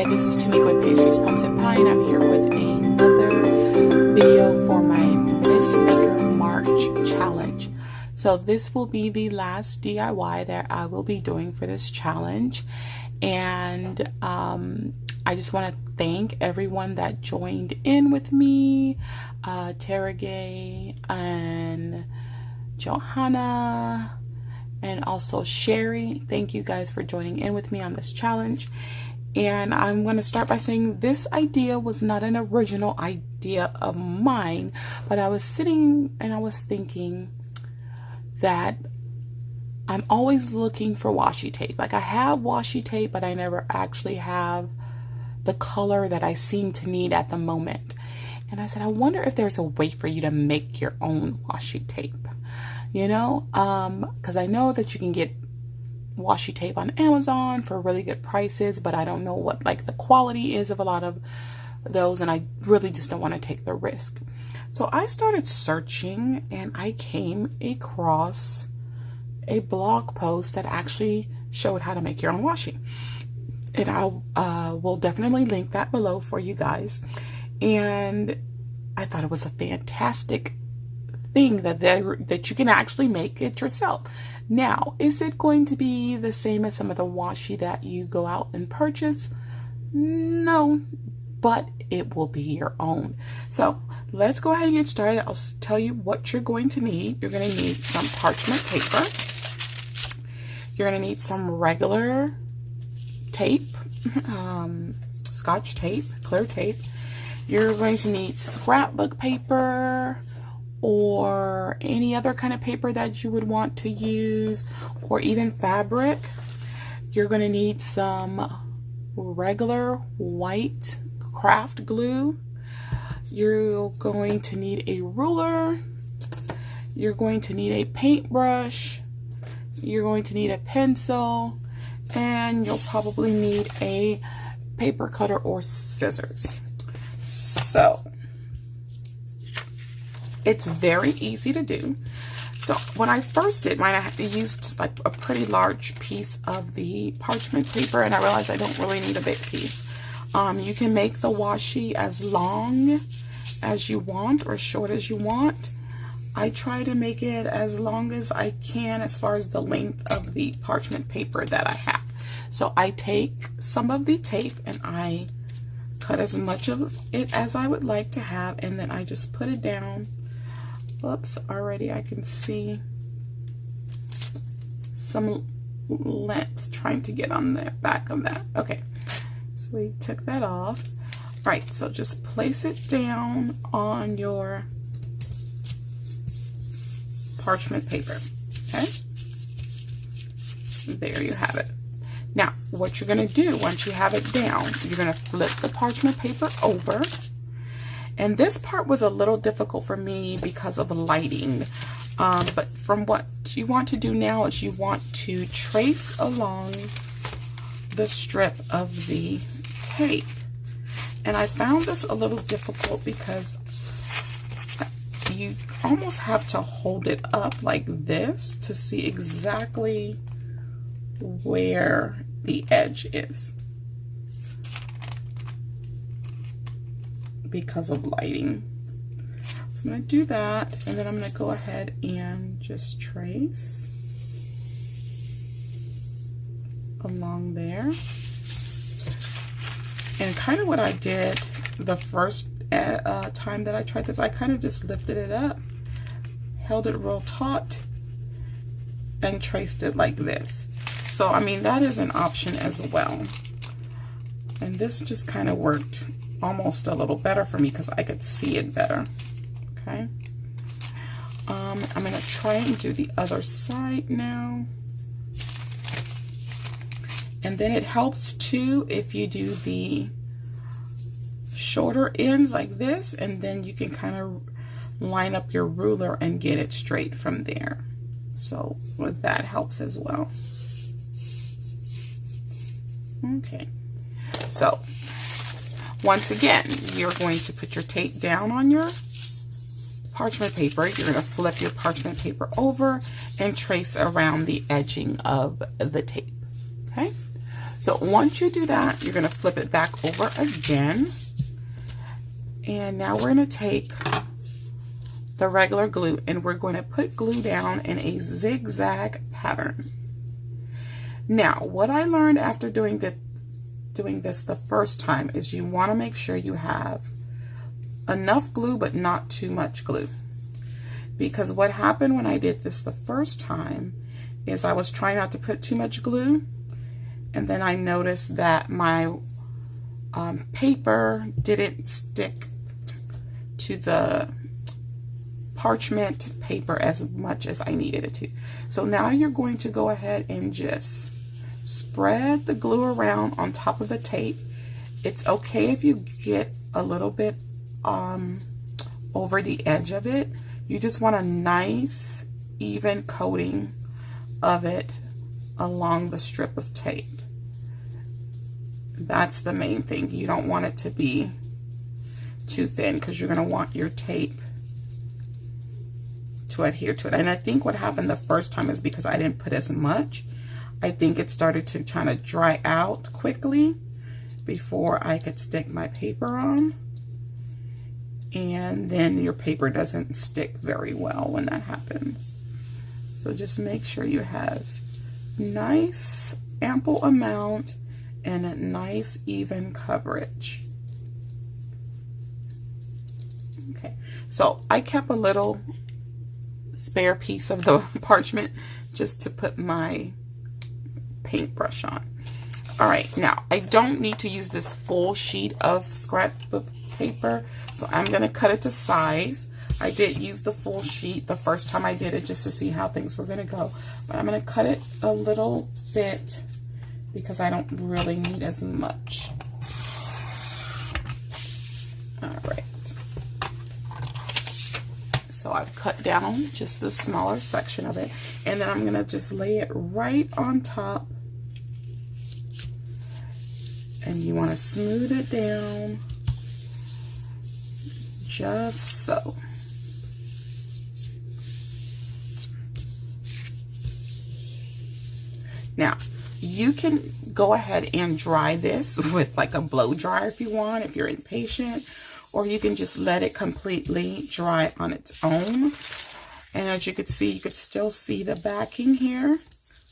Hi, this is Tamika with Pastries, Pumps, and Pie, and I'm here with another video for my Miss Maker March challenge. So this will be the last DIY that I will be doing for this challenge, and I just want to thank everyone that joined in with me, Tara Gay and Johanna, and also Sherry. Thank you guys for joining in with me on this challenge. And I'm going to start by saying this idea was not an original idea of mine, but I was sitting and I was thinking that I'm always looking for washi tape. Like, I have washi tape, but I never actually have the color that I seem to need at the moment. And I said, I wonder if there's a way for you to make your own washi tape, you know, because I know that you can get washi tape on Amazon for really good prices, but I don't know what like the quality is of a lot of those, and I really just don't want to take the risk. So I started searching and I came across a blog post that actually showed how to make your own washi, and I will definitely link that below for you guys. And I thought it was a fantastic thing that you can actually make it yourself. Now, is it going to be the same as some of the washi that you go out and purchase? No, but it will be your own. So let's go ahead and get started. I'll tell you what you're going to need. You're going to need some parchment paper. You're going to need some regular tape, Scotch tape, clear tape. You're going to need scrapbook paper, or any other kind of paper that you would want to use, or even fabric. You're going to need some regular white craft glue. You're going to need a ruler. You're going to need a paintbrush. You're going to need a pencil, and you'll probably need a paper cutter or scissors. So it's very easy to do. So when I first did mine, I used like a pretty large piece of the parchment paper, and I realized I don't really need a big piece. You can make the washi as long as you want or short as you want. I try to make it as long as I can as far as the length of the parchment paper that I have. So I take some of the tape and I cut as much of it as I would like to have, and then I just put it down. Oops, already I can see some length trying to get on the back of that. Okay, so we took that off. All right, so just place it down on your parchment paper, okay? There you have it. Now, what you're gonna do once you have it down, you're gonna flip the parchment paper over. And this part was a little difficult for me because of lighting. But from what you want to do now is you want to trace along the strip of the tape. And I found this a little difficult because you almost have to hold it up like this to see exactly where the edge is, because of lighting. So I'm going to do that, and then I'm going to go ahead and just trace along there. And kind of what I did the first time that I tried this, I kind of just lifted it up, held it real taut, and traced it like this. So I mean, that is an option as well. And this just kind of worked almost a little better for me because I could see it better. Okay, I'm going to try and do the other side now. And then it helps too if you do the shorter ends like this, and then you can kind of line up your ruler and get it straight from there. So with that helps as well. Okay, so once again, you're going to put your tape down on your parchment paper. You're going to flip your parchment paper over and trace around the edging of the tape. Okay, So once you do that, you're going to flip it back over again. And now we're going to take the regular glue and we're going to put glue down in a zigzag pattern. Now, what I learned after doing this the first time is you want to make sure you have enough glue but not too much glue. Because what happened when I did this the first time is I was trying not to put too much glue, and then I noticed that my paper didn't stick to the parchment paper as much as I needed it to. So now you're going to go ahead and just spread the glue around on top of the tape. It's okay if you get a little bit over the edge of it. You just want a nice even coating of it along the strip of tape. That's the main thing. You don't want it to be too thin because you're going to want your tape to adhere to it. And I think what happened the first time is because I didn't put as much. I think it started to kind of dry out quickly before I could stick my paper on. And then your paper doesn't stick very well when that happens. So just make sure you have nice ample amount and a nice even coverage. Okay, so I kept a little spare piece of the parchment just to put my paintbrush on. All right, now I don't need to use this full sheet of scrapbook paper, so I'm going to cut it to size. I did use the full sheet the first time I did it just to see how things were going to go, but I'm going to cut it a little bit because I don't really need as much. All right, so I've cut down just a smaller section of it, and then I'm going to just lay it right on top, and you want to smooth it down just so. Now, you can go ahead and dry this with like a blow dryer if you want, if you're impatient, or you can just let it completely dry on its own. And as you could see, you could still see the backing here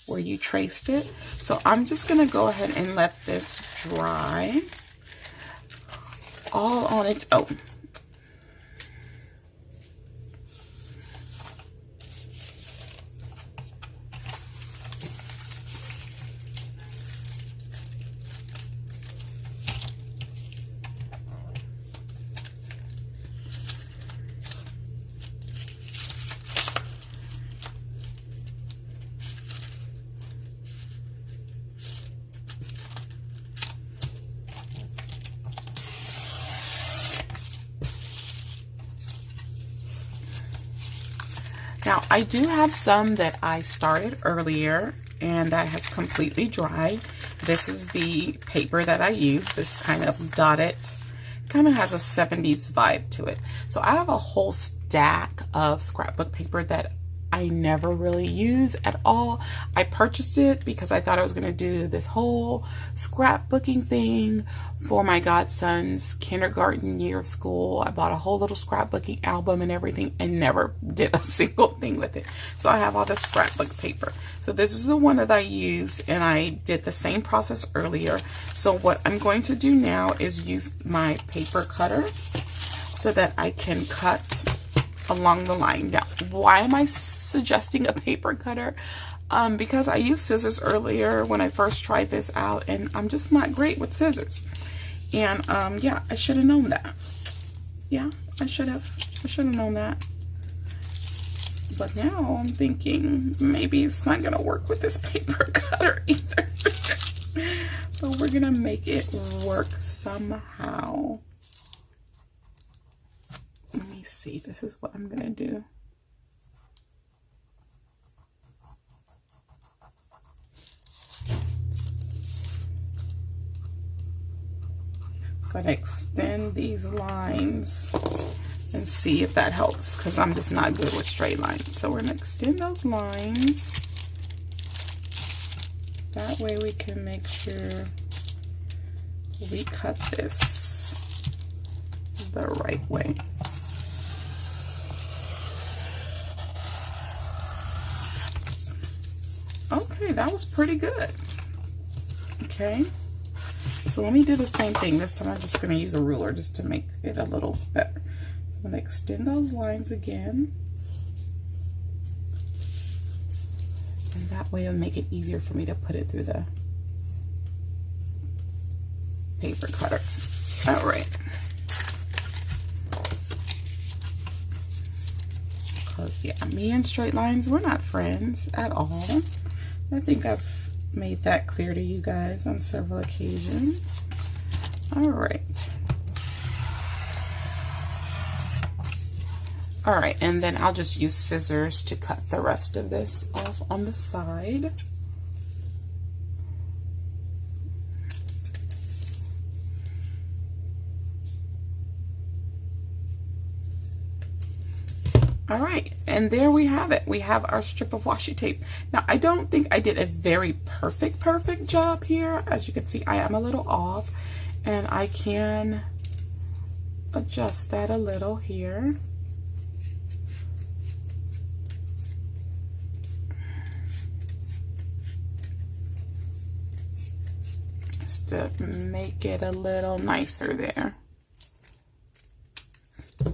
where you traced it. So I'm just going to go ahead and let this dry all on its own. Now, I do have some that I started earlier and that has completely dried. This is the paper that I use, this kind of dotted, kind of has a 70s vibe to it. So I have a whole stack of scrapbook paper that I never really use at all. I purchased it because I thought I was going to do this whole scrapbooking thing for my godson's kindergarten year of school. I bought a whole little scrapbooking album and everything and never did a single thing with it. So I have all this scrapbook paper. So this is the one that I use, and I did the same process earlier. So what I'm going to do now is use my paper cutter so that I can cut along the line. Now, why am I suggesting a paper cutter? Because I used scissors earlier when I first tried this out, and I'm just not great with scissors. And yeah, I should have known that. Yeah, I should have known that. But now I'm thinking maybe it's not gonna work with this paper cutter either. But we're gonna make it work somehow. Let me see, this is what I'm gonna do. Gonna extend these lines and see if that helps, because I'm just not good with straight lines. So we're gonna extend those lines that way we can make sure we cut this the right way. Okay, that was pretty good. Okay, so let me do the same thing. This time I'm just going to use a ruler just to make it a little better. So I'm going to extend those lines again. And that way it'll make it easier for me to put it through the paper cutter. All right. Because, yeah, me and straight lines, we're not friends at all. I think I've made that clear to you guys on several occasions. All right. All right, and then I'll just use scissors to cut the rest of this off on the side. All right, and there we have it. We have our strip of washi tape. Now, I don't think I did a very perfect job here. As you can see, I am a little off, and I can adjust that a little here. Just to make it a little nicer there.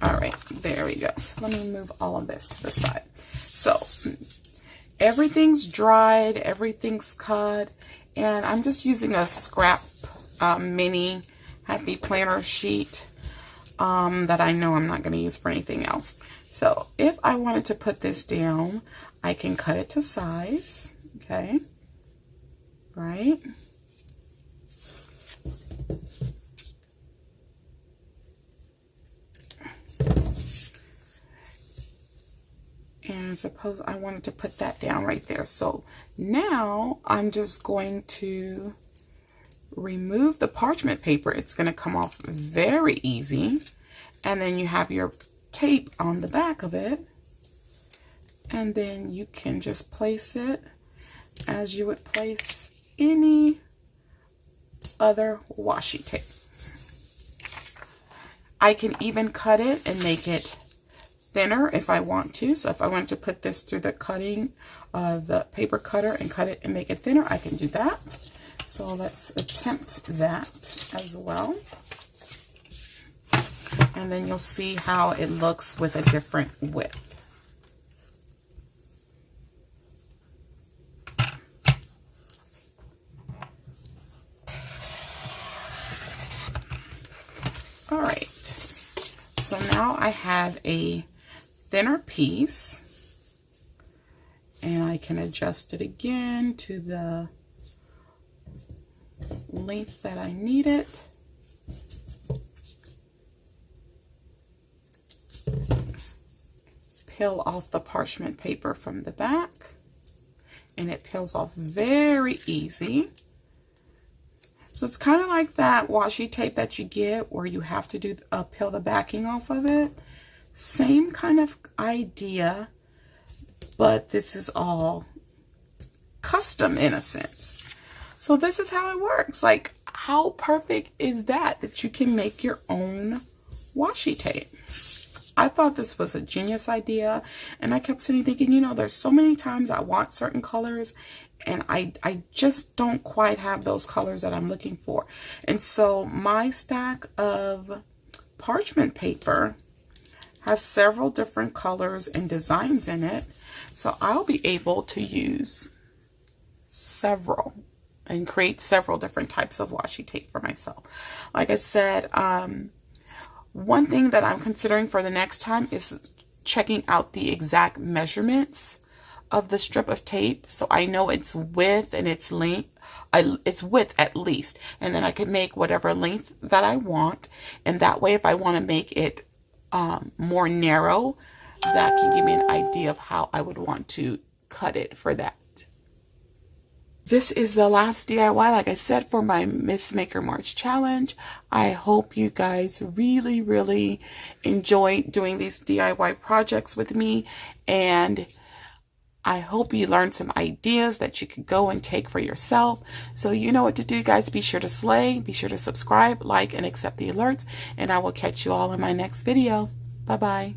All right, there we go. So let me move all of this to the side. So everything's dried, everything's cut, and I'm just using a scrap mini happy planner sheet that I know I'm not going to use for anything else. So if I wanted to put this down, I can cut it to size, okay, right? And suppose I wanted to put that down right there. So now I'm just going to remove the parchment paper. It's going to come off very easy. And then you have your tape on the back of it. And then you can just place it as you would place any other washi tape. I can even cut it and make it thinner if I want to. So if I wanted to put this through the cutting, the paper cutter and cut it and make it thinner, I can do that. So let's attempt that as well. And then you'll see how it looks with a different width. All right. So now I have a thinner piece, and I can adjust it again to the length that I need it. Peel off the parchment paper from the back, and it peels off very easy. So it's kind of like that washi tape that you get where you have to do peel the backing off of it. Same kind of idea, but this is all custom in a sense. So this is how it works. Like, how perfect is that, that you can make your own washi tape? I thought this was a genius idea, and I kept sitting thinking, you know, there's so many times I want certain colors, and I just don't quite have those colors that I'm looking for. And so my stack of parchment paper has several different colors and designs in it. So I'll be able to use several and create several different types of washi tape for myself. Like I said, one thing that I'm considering for the next time is checking out the exact measurements of the strip of tape, so I know its width and its length, its width at least, and then I can make whatever length that I want. And that way, if I want to make it more narrow, that can give me an idea of how I would want to cut it for that. This is the last DIY, like I said, for my Miss Maker March challenge. I hope you guys really enjoy doing these DIY projects with me, and I hope you learned some ideas that you could go and take for yourself. So you know what to do, guys. Be sure to slay, be sure to subscribe, like, and accept the alerts, and I will catch you all in my next video. Bye-bye.